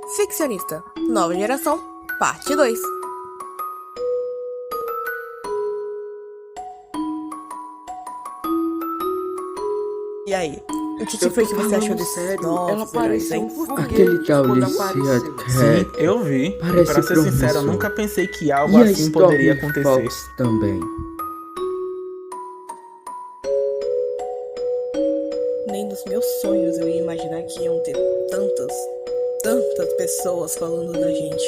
Ficcionista, Nova Geração, Parte 2. E aí, o que foi que você achou desse Ela novos heróis, parecia hein? um foguete Aquele tal quando Alicia apareceu. Cat Sim, eu vi. parece Pra ser sincero, eu promissor. nunca pensei que algo E a assim poderia Stormy acontecer. Fox também. Nem nos meus sonhos eu ia imaginar que iam ter tantas pessoas falando da gente.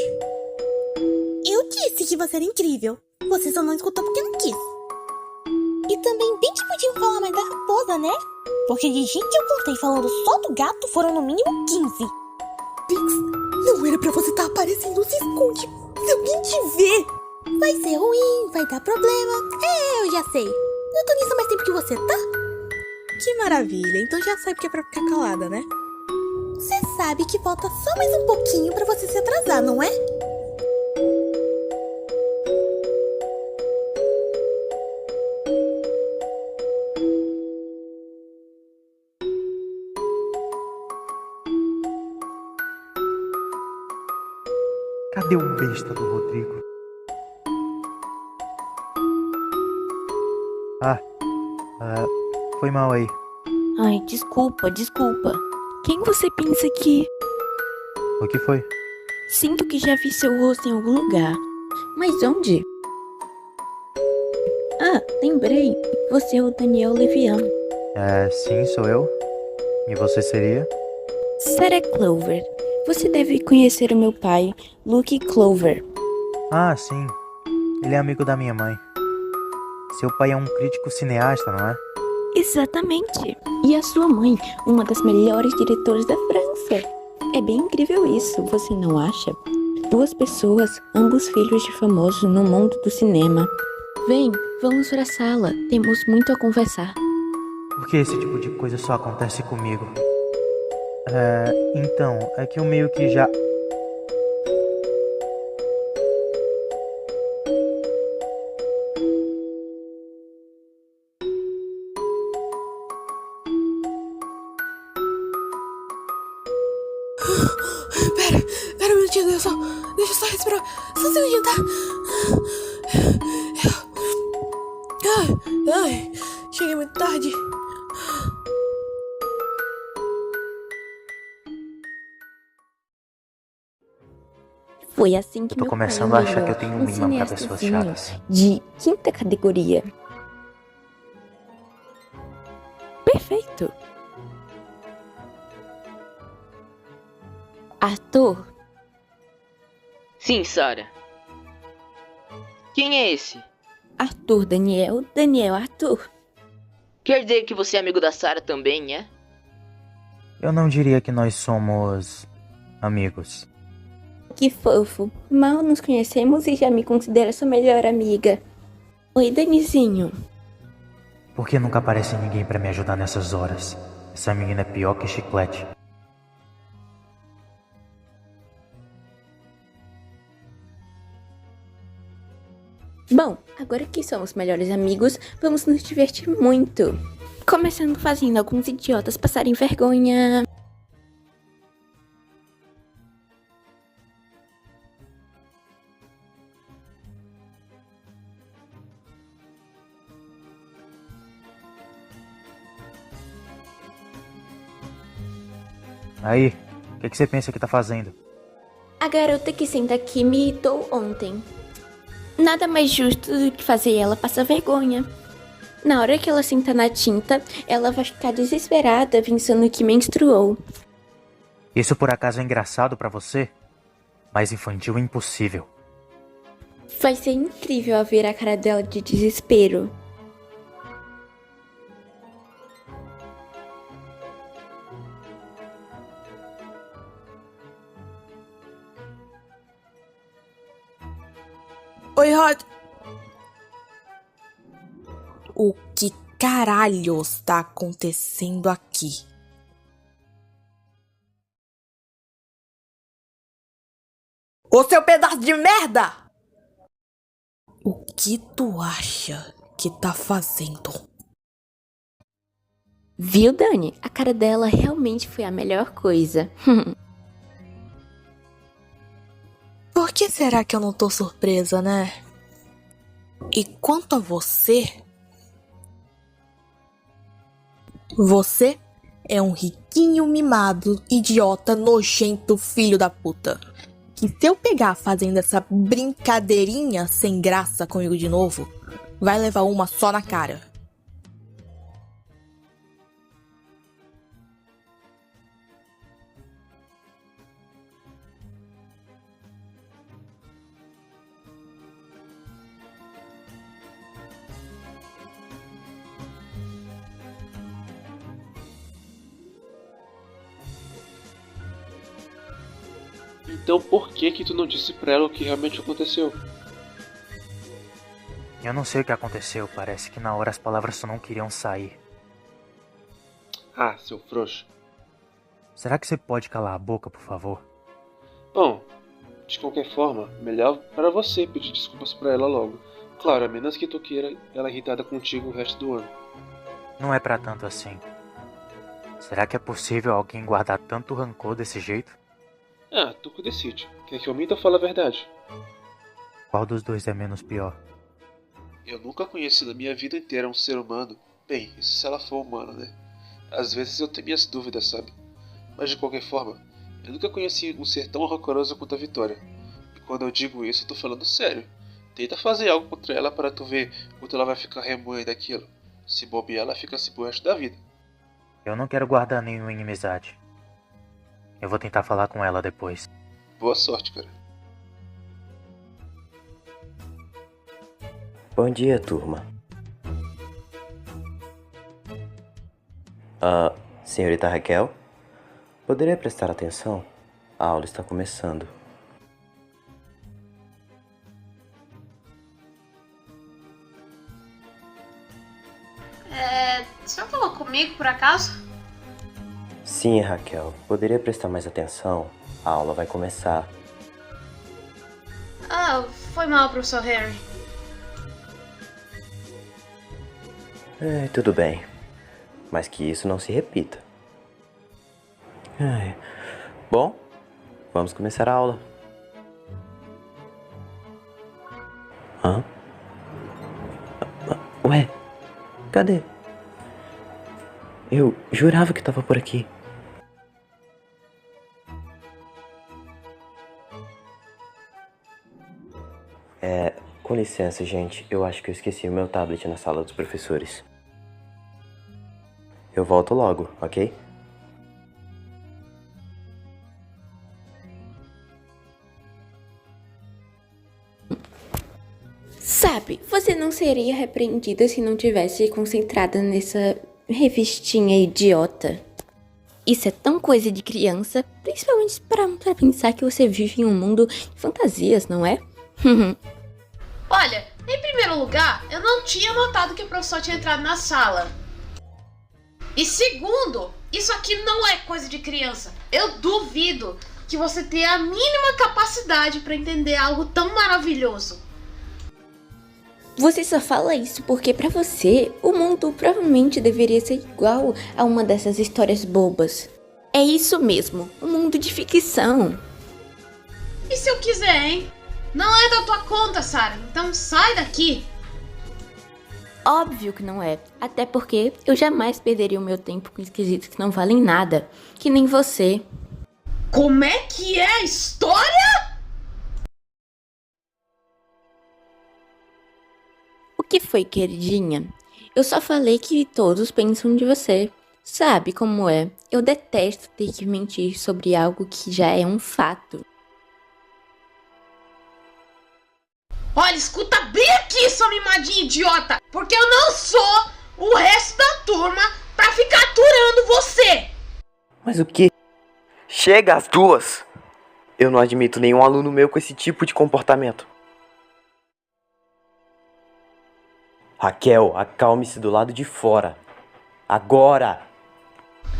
Eu disse que você era incrível. Você só não escutou porque não quis. E também bem que podiam falar mais da raposa, né? Porque de gente que eu contei falando só do gato foram no mínimo 15. Pix, não era pra você estar aparecendo, se esconde. Se alguém te ver. Vai ser ruim, vai dar problema. Eu já sei. Eu tô nisso há mais tempo que você, tá? Que maravilha, então já sabe que é pra ficar calada, né? Você sabe que falta só mais um pouquinho pra você se atrasar, não é? Cadê o besta do Rodrigo? Foi mal aí. Ai, desculpa. Quem você pensa que... O que foi? Sinto que já vi seu rosto em algum lugar. Mas onde? Ah, lembrei. Você é o Daniel Levian. Sim, sou eu. E você seria? Sarah Clover. Você deve conhecer o meu pai, Luke Clover. Ah, sim. Ele é amigo da minha mãe. Seu pai é um crítico cineasta, não é? Exatamente. E a sua mãe, uma das melhores diretoras da França. É bem incrível isso, você não acha? Duas pessoas, ambos filhos de famosos no mundo do cinema. Vem, vamos para a sala. Temos muito a conversar. Por que esse tipo de coisa só acontece comigo? Então, é que eu meio que já... Pera um minutinho, deixa eu só respirar. Só um segundinho, tá? Ai, cheguei muito tarde. Foi assim que Eu tô meu começando pai a achar que eu melhorou, tenho um um imã pra pessoas cineastazinho chatas. de quinta categoria. Perfeito. Arthur, Sim, Sarah. Quem é esse? Arthur, Daniel, Arthur. Quer dizer que você é amigo da Sarah também, é? Eu não diria que nós somos... amigos. Que fofo. Mal nos conhecemos e já me considera sua melhor amiga. Oi, Danizinho. Por que nunca aparece ninguém pra me ajudar nessas horas? Essa menina é pior que chiclete. Bom, agora que somos melhores amigos, vamos nos divertir muito. Começando fazendo alguns idiotas passarem vergonha. Aí, o que você pensa que tá fazendo? A garota que senta aqui me irritou ontem. Nada mais justo do que fazer ela passar vergonha. Na hora que ela senta na tinta, ela vai ficar desesperada pensando que menstruou. Isso por acaso é engraçado pra você? Mas infantil é impossível. Vai ser incrível ver a cara dela de desespero. Oi, Rod. O que caralhos tá acontecendo aqui? Ô seu pedaço de merda! O que tu acha que tá fazendo? Viu, Dani? A cara dela realmente foi a melhor coisa. Por que será que eu não tô surpresa, né? E quanto a você... Você é um riquinho mimado, idiota, nojento, filho da puta. Que se eu pegar fazendo essa brincadeirinha sem graça comigo de novo, vai levar uma só na cara. Então por que tu não disse pra ela o que realmente aconteceu? Eu não sei o que aconteceu, parece que na hora as palavras só não queriam sair. Ah, seu frouxo. Será que você pode calar a boca, por favor? Bom, de qualquer forma, melhor para você pedir desculpas pra ela logo. Claro, a menos que tu queira ela irritada contigo o resto do ano. Não é pra tanto assim. Será que é possível alguém guardar tanto rancor desse jeito? Ah, tu que decide. Quer que eu minta ou fale a verdade? Qual dos dois é menos pior? Eu nunca conheci na minha vida inteira um ser humano. Bem, isso se ela for humana, né? Às vezes eu tenho minhas dúvidas, sabe? Mas de qualquer forma, eu nunca conheci um ser tão rancoroso quanto a Vitória. E quando eu digo isso, eu tô falando sério. Tenta fazer algo contra ela para tu ver quanto ela vai ficar remoendo daquilo. Se bobear, ela fica assim pro resto da vida. Eu não quero guardar nenhuma inimizade. Eu vou tentar falar com ela depois. Boa sorte, cara. Bom dia, turma. Senhorita Raquel? Poderia prestar atenção? A aula está começando. O senhor falou comigo, por acaso? Sim, Raquel. Poderia prestar mais atenção? A aula vai começar. Ah, foi mal, professor Harry. Tudo bem. Mas que isso não se repita. Bom, vamos começar a aula. Ué, cadê? Eu jurava que estava por aqui. Com licença, gente. Eu acho que eu esqueci o meu tablet na sala dos professores. Eu volto logo, ok? Sabe, você não seria repreendida se não tivesse concentrada nessa revistinha idiota. Isso é tão coisa de criança, principalmente pra pensar que você vive em um mundo de fantasias, não é? Olha, em primeiro lugar, eu não tinha notado que o professor tinha entrado na sala. E segundo, isso aqui não é coisa de criança. Eu duvido que você tenha a mínima capacidade para entender algo tão maravilhoso. Você só fala isso porque pra você, o mundo provavelmente deveria ser igual a uma dessas histórias bobas. É isso mesmo, um mundo de ficção. E se eu quiser, hein? Não é da tua conta, Sarah, então sai daqui. Óbvio que não é, até porque eu jamais perderia o meu tempo com esquisitos que não valem nada, que nem você. Como é que é a história? O que foi, queridinha? Eu só falei que todos pensam de você. Sabe como é? Eu detesto ter que mentir sobre algo que já é um fato. Olha, escuta bem aqui, sua mimadinha idiota! Porque eu não sou o resto da turma pra ficar aturando você! Mas o quê? Chega às duas! Eu não admito nenhum aluno meu com esse tipo de comportamento. Raquel, acalme-se do lado de fora. Agora!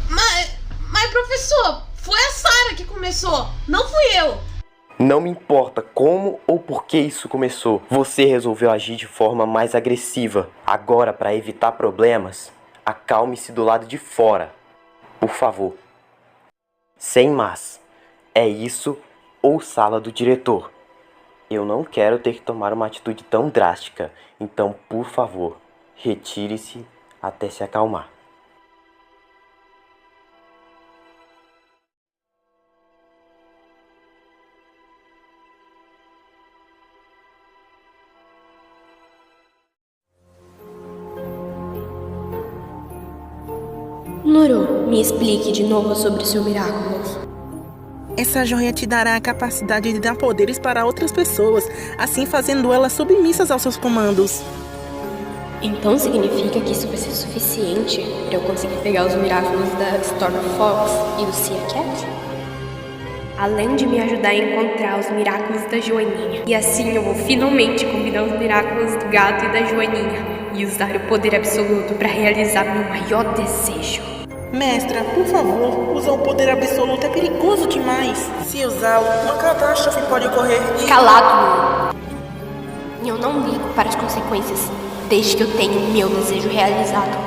Mas professor, foi a Sarah que começou, não fui eu! Não me importa como ou por que isso começou. Você resolveu agir de forma mais agressiva. Agora, para evitar problemas, acalme-se do lado de fora. Por favor. Sem mas. É isso ou sala do diretor. Eu não quero ter que tomar uma atitude tão drástica, então, por favor, retire-se até se acalmar. Noru, me explique de novo sobre o seu milagre. Essa joia te dará a capacidade de dar poderes para outras pessoas, assim fazendo elas submissas aos seus comandos. Então significa que isso vai ser suficiente para eu conseguir pegar os milagres da Storm Fox e do Sea Cat? Além de me ajudar a encontrar os milagres da Joaninha. E assim eu vou finalmente combinar os milagres do gato e da Joaninha e usar o poder absoluto para realizar meu maior desejo. Mestra, por favor, usar o poder absoluto é perigoso demais. Se usá-lo, uma catástrofe pode ocorrer e... Calado, Noru! Eu não ligo para as consequências, desde que eu tenha o meu desejo realizado.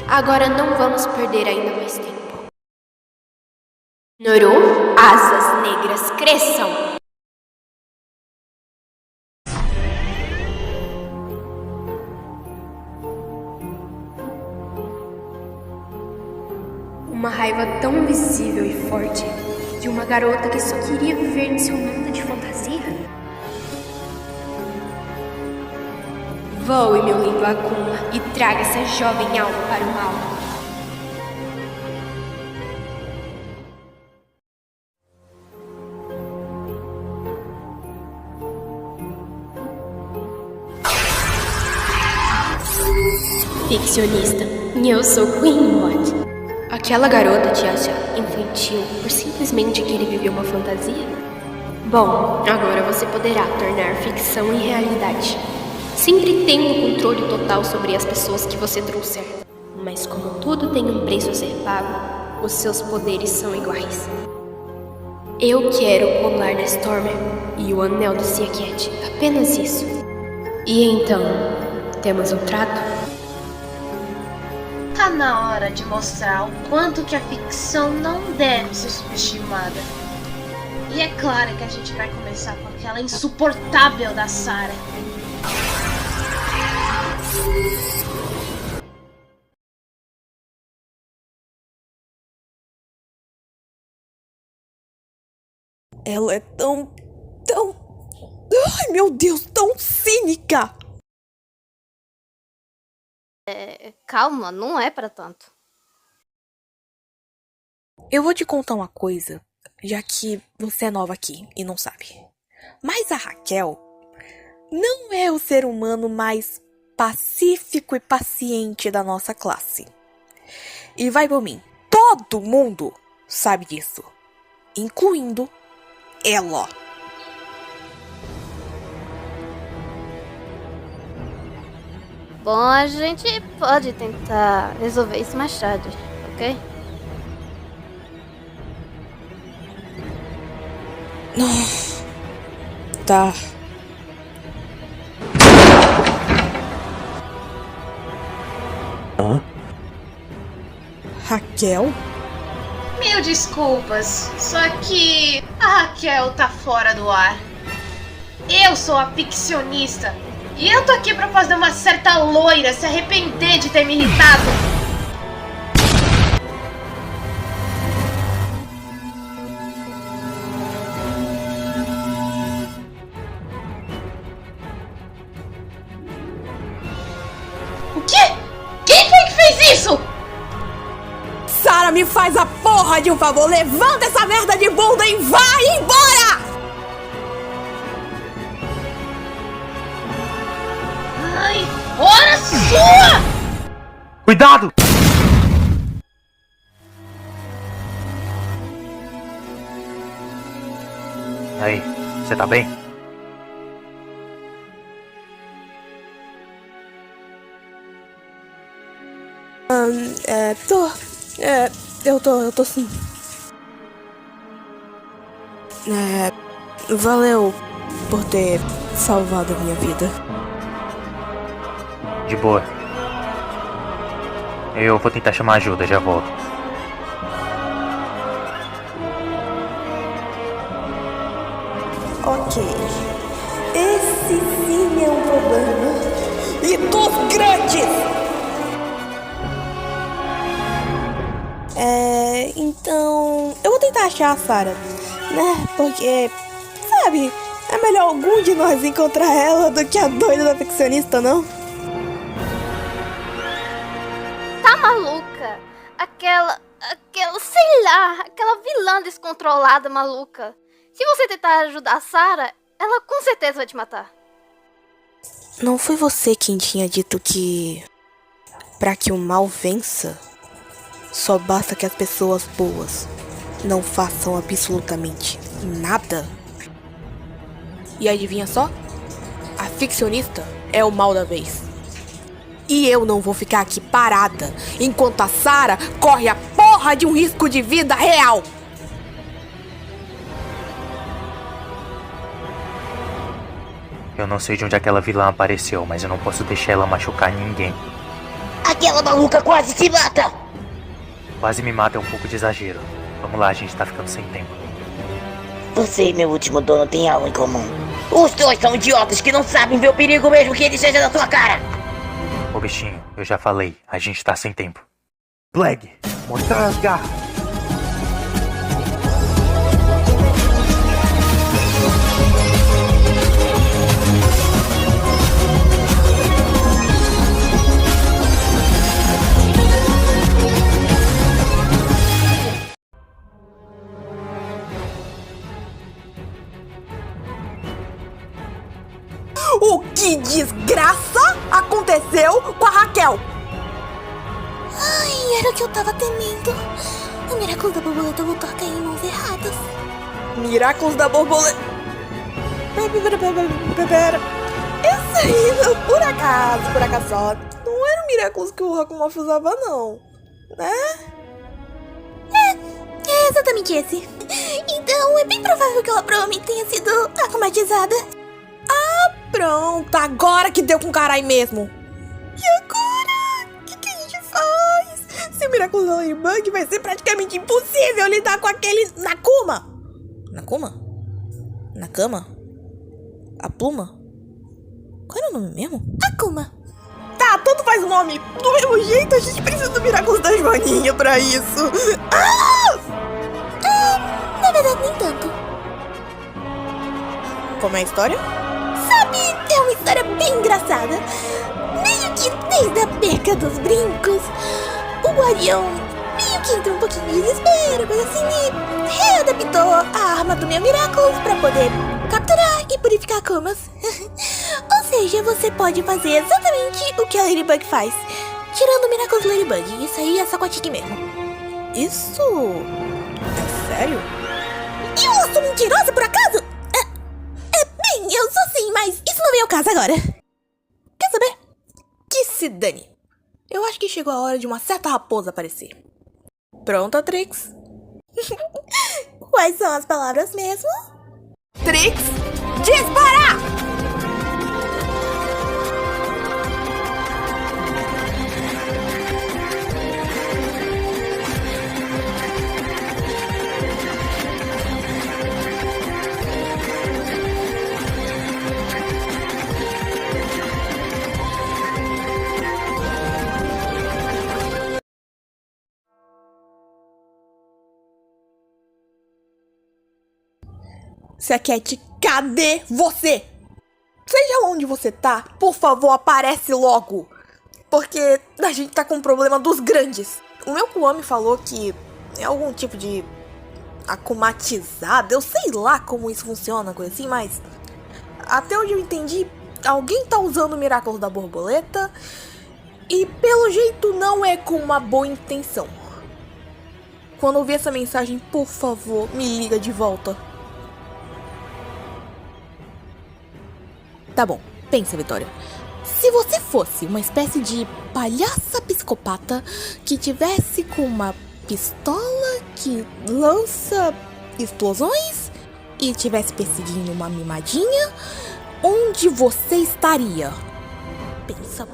Agora não vamos perder ainda mais tempo. Noru, asas negras cresçam! Uma raiva tão visível e forte de uma garota que só queria viver em seu mundo de fantasia. Voe, meu lindo Akuma, e traga essa jovem alma para o mal. Ficcionista, eu sou Queen Mod. Aquela garota te acha infantil por simplesmente querer viver uma fantasia? Bom, agora você poderá tornar ficção em realidade. Sempre tendo controle total sobre as pessoas que você trouxer. Mas como tudo tem um preço a ser pago, os seus poderes são iguais. Eu quero o colar da Stormer e o anel do Sea Cat. Apenas isso. E então, temos um trato? Tá na hora de mostrar o quanto que a ficção não deve ser subestimada. E é claro que a gente vai começar com aquela insuportável da Sarah. Ela é tão... Ai, meu Deus, tão cínica! Calma, não é pra tanto. Eu vou te contar uma coisa, já que você é nova aqui e não sabe. Mas a Raquel não é o ser humano mais pacífico e paciente da nossa classe. E vai por mim, todo mundo sabe disso, incluindo ela. Bom, a gente pode tentar resolver isso mais tarde, ok? Tá. Hã? Raquel? Mil desculpas, só que a Raquel tá fora do ar. Eu sou a ficcionista. E eu tô aqui pra fazer uma certa loira se arrepender de ter me irritado. O quê? Quem foi que fez isso? Sarah, me faz a porra de um favor. Levanta essa merda de bunda e vai embora! Ai, hora sua! Cuidado! Aí, você tá bem? Eu tô sim. Valeu por ter salvado a minha vida. De boa. Eu vou tentar chamar ajuda, já volto. Ok. Esse sim é um problema. E dos grandes! Então... eu vou tentar achar a Sarah, né? Porque, sabe, é melhor algum de nós encontrar ela do que a doida da ficcionista, não? Tá maluca? Aquela, sei lá, aquela vilã descontrolada maluca. Se você tentar ajudar a Sarah, ela com certeza vai te matar. Não foi você quem tinha dito que... pra que o mal vença, só basta que as pessoas boas não façam absolutamente nada? E adivinha só? A ficcionista é o mal da vez. E eu não vou ficar aqui parada enquanto a Sarah corre a porra de um risco de vida real. Eu não sei de onde aquela vilã apareceu, mas eu não posso deixar ela machucar ninguém. Aquela maluca quase se mata! Quase me mata é um pouco de exagero. Vamos lá, a gente tá ficando sem tempo. Você e meu último dono têm algo em comum. Os dois são idiotas que não sabem ver o perigo mesmo que ele seja na sua cara! Ô bichinho, eu já falei, a gente tá sem tempo. Plague, mostrar as garras! O que desgraça aconteceu com a Raquel? Ai, era o que eu tava temendo. O Miraculos da Borboleta voltou a cair em mãos erradas. Miraculos da Borboleta... Pera. Esse aí, por acaso só, não era o Miraculos que o Hakumoff usava, não, né? É exatamente esse. Então é bem provável que ela provavelmente tenha sido akumatizada. Pronto, agora que deu com caralho mesmo. E agora? O que a gente faz? Se o Miraculos da Ladybug vai ser praticamente impossível lidar com aquele Nakuma. Nakuma? Nakama? A pluma? Qual era o nome mesmo? Akuma. Tá, tanto faz o nome. Do mesmo jeito, a gente precisa do Miraculos da Joaninha pra isso. Na verdade, nem tanto. Como é a história? Sabe, é uma história bem engraçada. Meio que desde a perca dos brincos, o Guardião meio que entrou um pouquinho de desespero, coisa assim, e readaptou a arma do meu Miraculous pra poder capturar e purificar Akumas. Ou seja, você pode fazer exatamente o que a Ladybug faz, tirando o Miraculous Ladybug. Isso aí é só com a Tiki mesmo. Isso... é sério? Eu sou mentirosa, por acaso? Bem, eu sou sim, mas isso não vem ao caso agora. Quer saber? Que se dane. Eu acho que chegou a hora de uma certa raposa aparecer. Pronta, Trix? Quais são as palavras mesmo? Trix, disparar! Cat, cadê você? Seja lá onde você tá, por favor, aparece logo. Porque a gente tá com um problema dos grandes. O meu Kuami falou que é algum tipo de akumatizada. Eu sei lá como isso funciona, coisa assim, mas até onde eu entendi, alguém tá usando o Miraculos da Borboleta e pelo jeito não é com uma boa intenção. Quando eu ver essa mensagem, por favor, me liga de volta. Tá bom, pensa, Vitória. Se você fosse uma espécie de palhaça psicopata que tivesse com uma pistola que lança explosões e tivesse perseguindo uma mimadinha, onde você estaria? Pensa.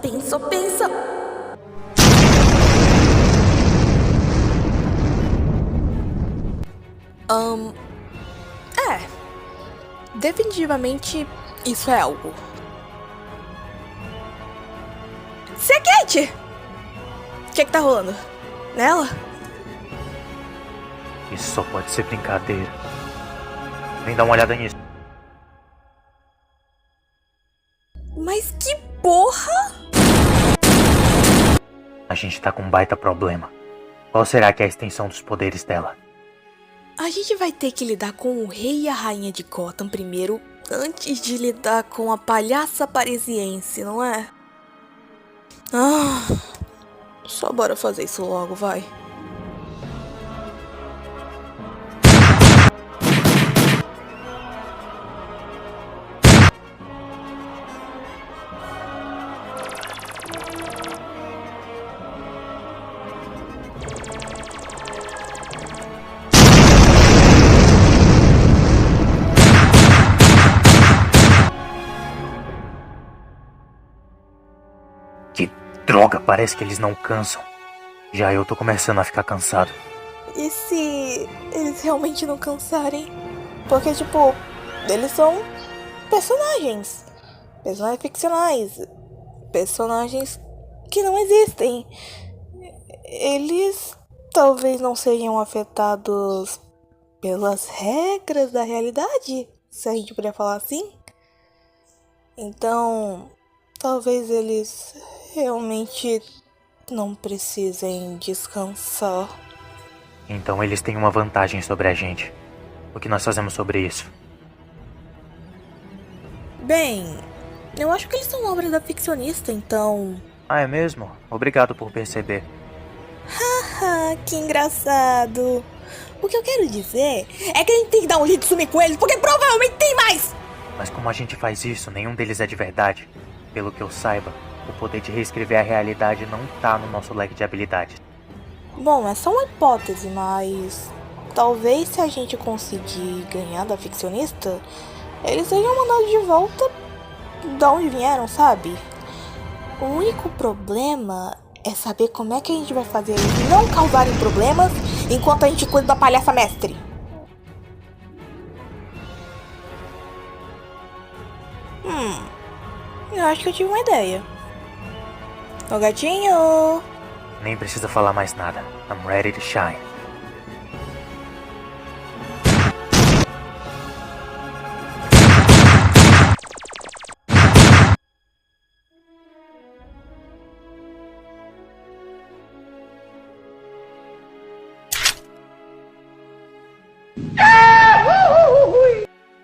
Definitivamente, isso é algo. Sekete! O que tá rolando? Nela? Isso só pode ser brincadeira. Vem dar uma olhada nisso. Mas que porra! A gente tá com um baita problema. Qual será que é a extensão dos poderes dela? A gente vai ter que lidar com o rei e a rainha de Gotham primeiro, antes de lidar com a palhaça parisiense, não é? Só bora fazer isso logo, vai. Droga, parece que eles não cansam. Já eu tô começando a ficar cansado. E se eles realmente não cansarem? Porque, tipo, eles são personagens. Personagens ficcionais. Personagens que não existem. Eles talvez não sejam afetados pelas regras da realidade, se a gente puder falar assim. Então, talvez eles realmente não precisem descansar. Então eles têm uma vantagem sobre a gente. O que nós fazemos sobre isso? Bem, eu acho que eles são obras da ficcionista, então... Ah, é mesmo? Obrigado por perceber. Haha, que engraçado. O que eu quero dizer é que a gente tem que dar um jeito de sumir com eles, porque provavelmente tem mais! Mas como a gente faz isso, nenhum deles é de verdade. Pelo que eu saiba, o poder de reescrever a realidade não tá no nosso leque de habilidades. Bom, é só uma hipótese, mas... talvez se a gente conseguir ganhar da ficcionista, eles sejam mandados de volta da onde vieram, sabe? O único problema é saber como é que a gente vai fazer eles não causarem problemas enquanto a gente cuida da palhaça mestre. Eu acho que eu tive uma ideia. Ô gatinho! Nem precisa falar mais nada. I'm ready to shine.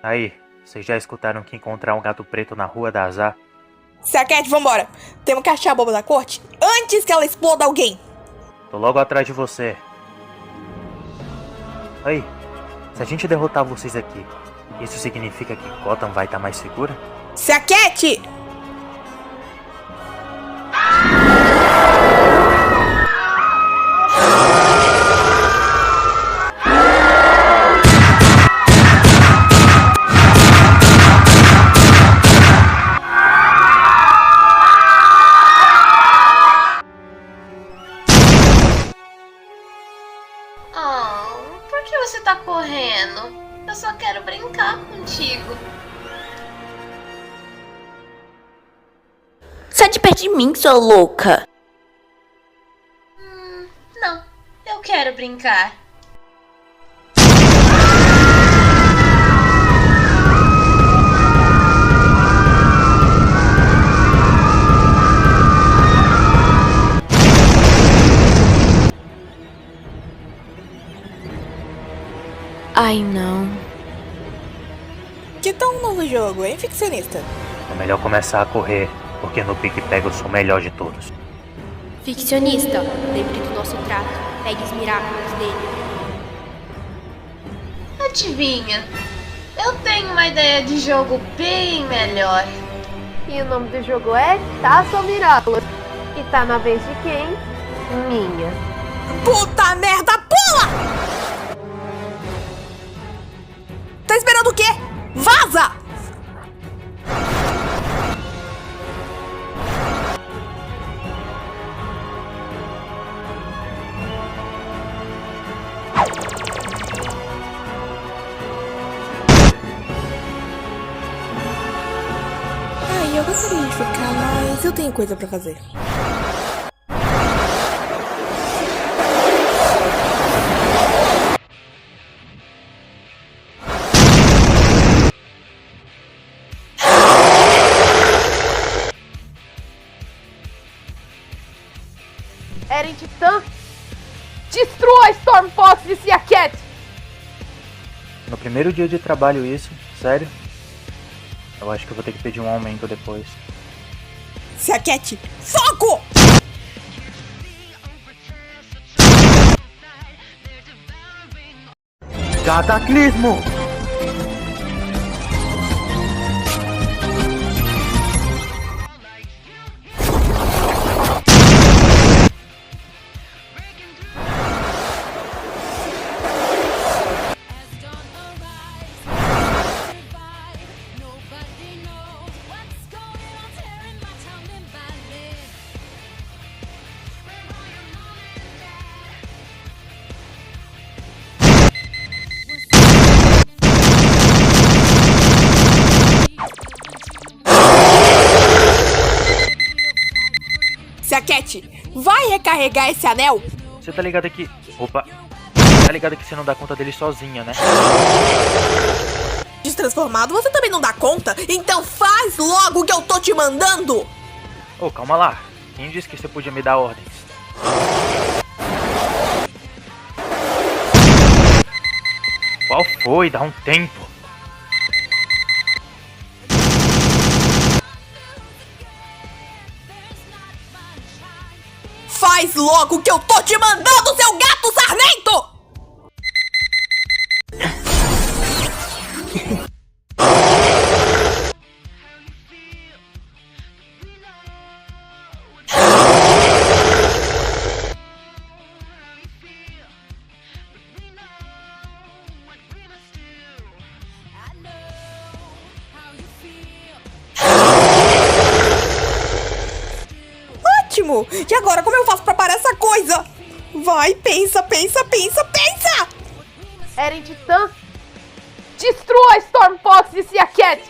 Aí, vocês já escutaram que encontrar um gato preto na rua dá azar? Sekete, vambora! Temos que achar a boba da corte antes que ela exploda alguém! Tô logo atrás de você. Aí, se a gente derrotar vocês aqui, isso significa que Gotham vai estar mais segura? Sekete! Por que você tá correndo? Eu só quero brincar contigo. Sai de perto de mim, sua louca! Não, eu quero brincar. Ai, não. Que tal um novo jogo, hein, ficcionista? É melhor começar a correr, porque no pique-pega eu sou o melhor de todos. Ficcionista, lembre do nosso trato. Pegue os Miraculous dele. Adivinha? Eu tenho uma ideia de jogo bem melhor. E o nome do jogo é Taça ou Miraculous. E tá na vez de quem? Minha. Puta merda, pula! Tá esperando o quê? Vaza! eu gostaria de ficar, mas eu tenho coisa pra fazer. Eren Titã, destrua a Stormfox e Cia Cat! No primeiro dia de trabalho isso? Sério? Eu acho que eu vou ter que pedir um aumento depois. Cia Cat, foco! Cataclismo! Cia Cat, vai recarregar esse anel? Você tá ligado que... Opa! Tá ligado que você não dá conta dele sozinha, né? Destransformado, você também não dá conta? Então faz logo o que eu tô te mandando! Ô, calma lá. Quem disse que você podia me dar ordens? Qual foi? Dá um tempo. Faz logo o que eu tô te mandando, seu gato sarnento! Ótimo! E agora como eu faço pra parar essa coisa? Vai, pensa, pensa, pensa, pensa! Eren Titã, destrua a Stormfox e Cia Cat!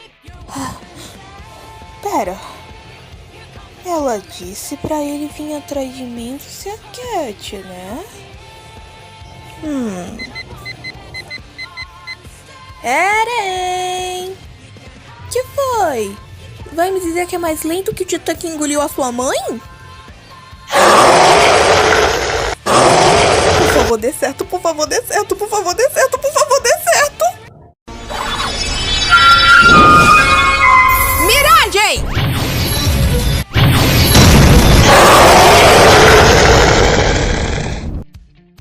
Pera. Ela disse pra ele vir atrás de mim do Cia Cat, né? Eren! Que foi? Vai me dizer que é mais lento que o Titã que engoliu a sua mãe? Por favor, dê certo, por favor, dê certo, por favor, dê certo, por favor, dê certo! Miragem!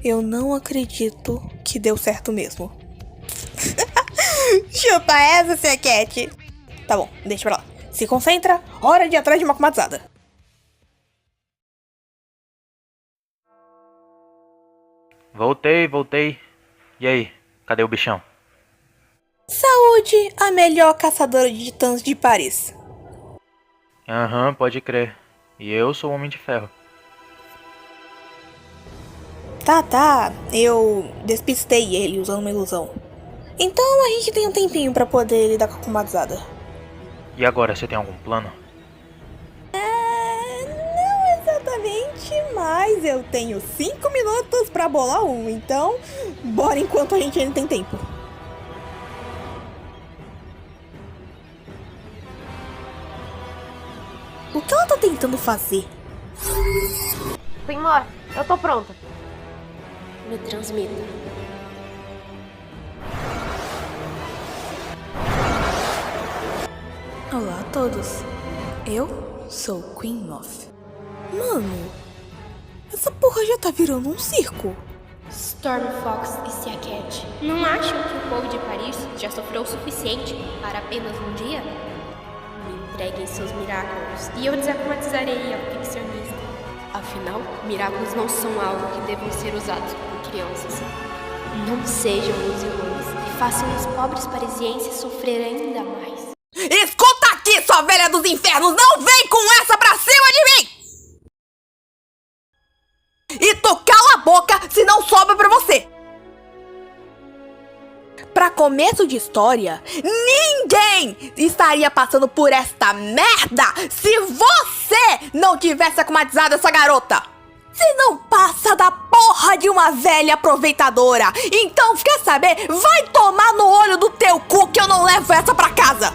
Eu não acredito que deu certo mesmo. Chupa essa, Cia Cat! Tá bom, deixa pra lá. Se concentra, hora de ir atrás de uma comadrazada. Voltei. E aí, cadê o bichão? Saúde, a melhor caçadora de titãs de Paris. Aham, pode crer. E eu sou o Homem de Ferro. Tá, eu despistei ele usando uma ilusão. Então a gente tem um tempinho pra poder lidar com a comadrazada. E agora, você tem algum plano? Não exatamente, mas eu tenho 5 minutos pra bolar um, então bora enquanto a gente ainda tem tempo. O que ela tá tentando fazer? Senhor, eu tô pronta. Me transmita. Olá a todos, eu sou Queen Moth. Mano, essa porra já tá virando um circo. Stormfox e Cia Cat não acham que o povo de Paris já sofreu o suficiente para apenas um dia? Me entreguem seus Miraculous e eu desacomatizarei a ficcionista. Afinal, Miraculous não são algo que devam ser usados por crianças. Não sejam ilusiones e façam os pobres parisienses sofrer ainda mais. Escuta aqui, sua velha dos infernos! Não vem com essa pra cima de mim! E tu cala a boca, senão sobra pra você! Pra começo de história, ninguém estaria passando por esta merda se você não tivesse akumatizado essa garota. Você não passa da porra de uma velha aproveitadora. Então, quer saber? Vai tomar no olho do teu cu que eu não levo essa pra casa.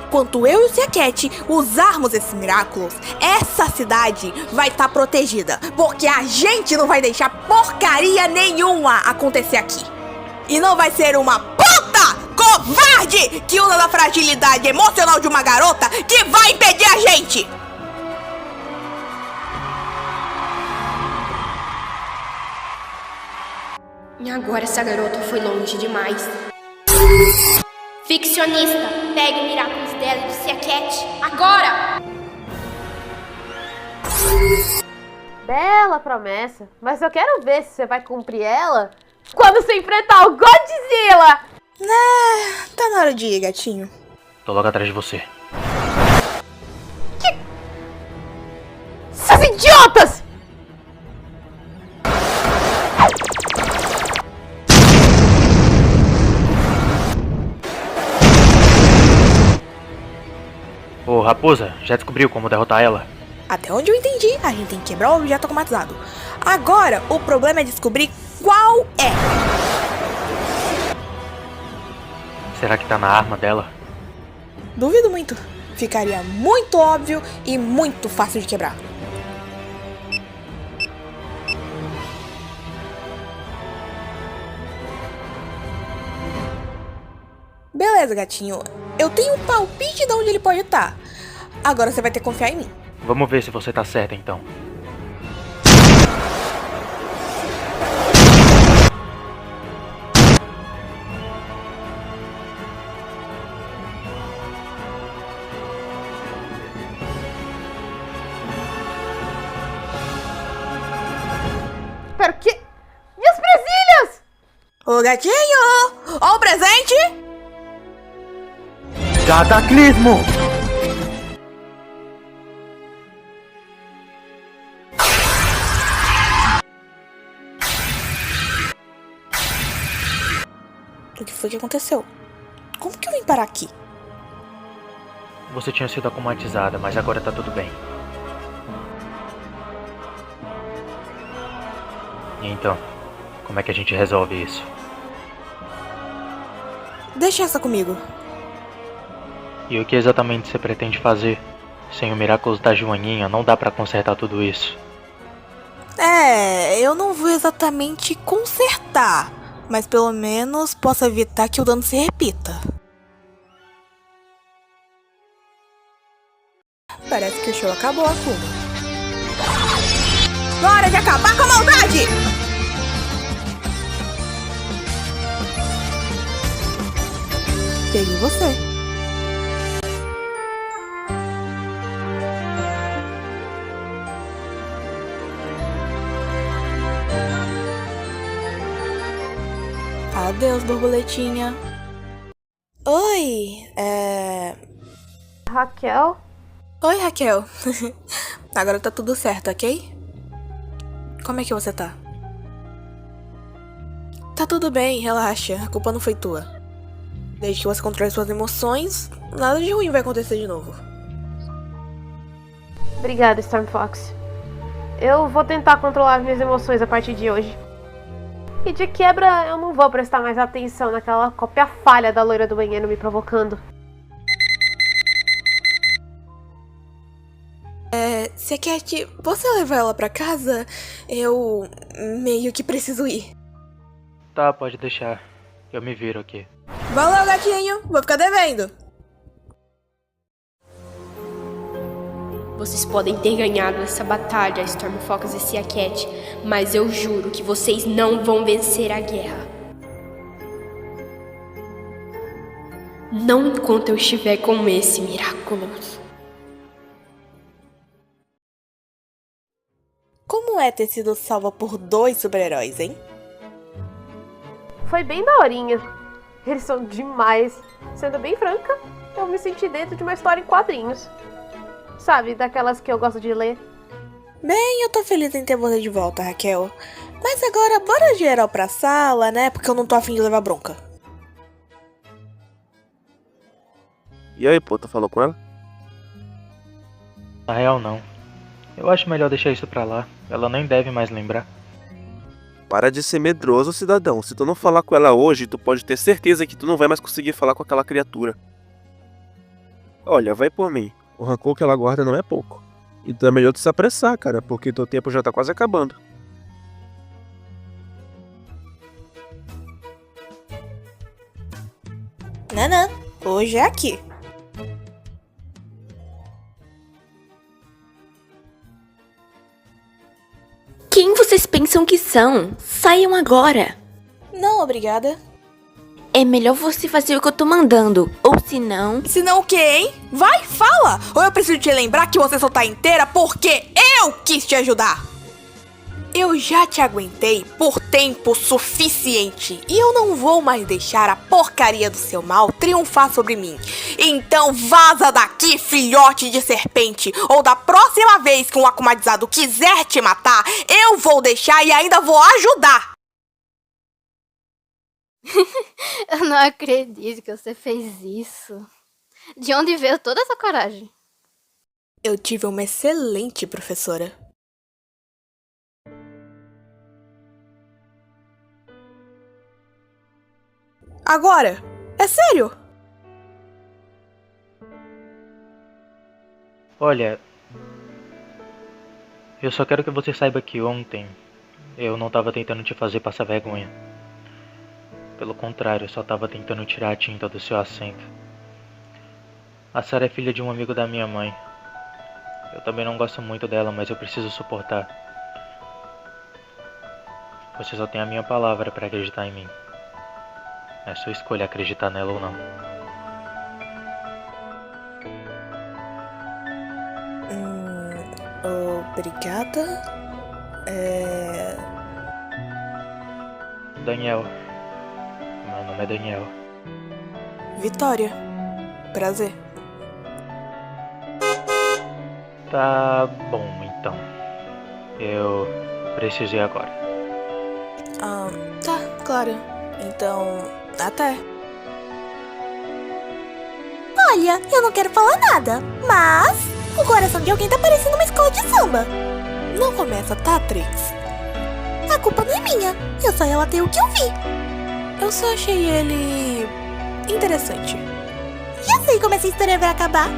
Quando eu e o Seacat usarmos esses Miraculous, essa cidade vai estar protegida. Porque a gente não vai deixar porcaria nenhuma acontecer aqui. E não vai ser uma puta covarde que usa da fragilidade emocional de uma garota que vai impedir a gente. E agora essa garota foi longe demais. Ficcionista, pegue o Miraculous dela e do Seacat. Agora! Bela promessa, mas eu quero ver se você vai cumprir ela quando você enfrentar o Godzilla! Tá na hora de ir, gatinho. Tô logo atrás de você. Seus idiotas! Ô, Raposa, já descobriu como derrotar ela? Até onde eu entendi, a gente tem que quebrar o objeto akumatizado. Agora, o problema é descobrir qual é. Será que tá na arma dela? Duvido muito. Ficaria muito óbvio e muito fácil de quebrar. Beleza, gatinho. Eu tenho um palpite de onde ele pode estar. Agora você vai ter que confiar em mim. Vamos ver se você tá certa, então. Espero que... Minhas presilhas! Ô, gatinho! Ó o presente! Cataclismo! O que foi que aconteceu? Como que eu vim parar aqui? Você tinha sido akumatizada, mas agora tá tudo bem. E então, como é que a gente resolve isso? Deixa essa comigo. E o que exatamente você pretende fazer? Sem o Miraculous da Joaninha, não dá pra consertar tudo isso. Eu não vou exatamente consertar, mas pelo menos posso evitar que o dano se repita. Parece que o show acabou, Akuma. Hora de acabar com a maldade! Peguei você. Adeus, borboletinha. Oi, Raquel? Oi, Raquel. Agora tá tudo certo, ok? Como é que você tá? Tá tudo bem, relaxa. A culpa não foi tua. Desde que você controle suas emoções, nada de ruim vai acontecer de novo. Obrigada, Storm Fox. Eu vou tentar controlar as minhas emoções a partir de hoje. E de quebra, eu não vou prestar mais atenção naquela cópia falha da loira do banheiro me provocando. Seacat, você leva ela pra casa? Eu meio que preciso ir. Tá, pode deixar. Eu me viro aqui. Valeu, gatinho. Vou ficar devendo. Vocês podem ter ganhado essa batalha, Storm Fox e Seacat, mas eu juro que vocês não vão vencer a guerra. Não enquanto eu estiver com esse Miraculous. Como é ter sido salva por 2 super-heróis, hein? Foi bem daorinha. Eles são demais. Sendo bem franca, eu me senti dentro de uma história em quadrinhos. Sabe, daquelas que eu gosto de ler. Bem, eu tô feliz em ter você de volta, Raquel. Mas agora, bora geral pra sala, né? Porque eu não tô afim de levar bronca. E aí, pô, tu falou com ela? Na real, não. Eu acho melhor deixar isso pra lá. Ela nem deve mais lembrar. Para de ser medroso, cidadão. Se tu não falar com ela hoje, tu pode ter certeza que tu não vai mais conseguir falar com aquela criatura. Olha, vai por mim. O rancor que ela guarda não é pouco. Então é melhor tu se apressar, cara, porque teu tempo já tá quase acabando. Nanã, hoje é aqui. Quem vocês pensam que são? Saiam agora. Não, obrigada. É melhor você fazer o que eu tô mandando, ou senão... Senão o quê, hein? Vai, fala! Ou eu preciso te lembrar que você só tá inteira porque eu quis te ajudar. Eu já te aguentei por tempo suficiente e eu não vou mais deixar a porcaria do seu mal triunfar sobre mim. Então vaza daqui, filhote de serpente, ou da próxima vez que um akumatizado quiser te matar, eu vou deixar e ainda vou ajudar. Eu não acredito que você fez isso. De onde veio toda essa coragem? Eu tive uma excelente professora. Agora, é sério? Olha, eu só quero que você saiba que ontem eu não tava tentando te fazer passar vergonha. Pelo contrário, eu só tava tentando tirar a tinta do seu assento. A Sarah é filha de um amigo da minha mãe. Eu também não gosto muito dela, mas eu preciso suportar. Você só tem a minha palavra pra acreditar em mim. É sua escolha acreditar nela ou não. Obrigada. Daniel. Meu nome é Daniel. Vitória. Prazer. Tá bom, então. Eu preciso ir agora. Tá, claro. Então, até. Olha, eu não quero falar nada, mas o coração de alguém tá parecendo uma escola de samba. Não começa, tá, Trix? A culpa não é minha, eu só relatei o que eu vi. Eu só achei ele interessante. Já sei como essa história vai acabar.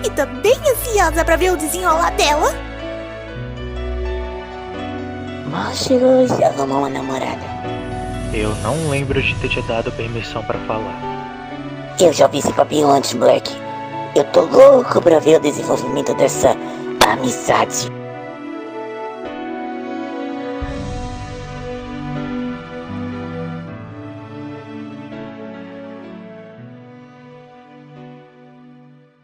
E tô bem ansiosa pra ver o desenrolar dela. Monstro já arrumou uma namorada. Eu não lembro de ter te dado permissão pra falar. Eu já vi esse papinho antes, Black. Eu tô louco pra ver o desenvolvimento dessa amizade.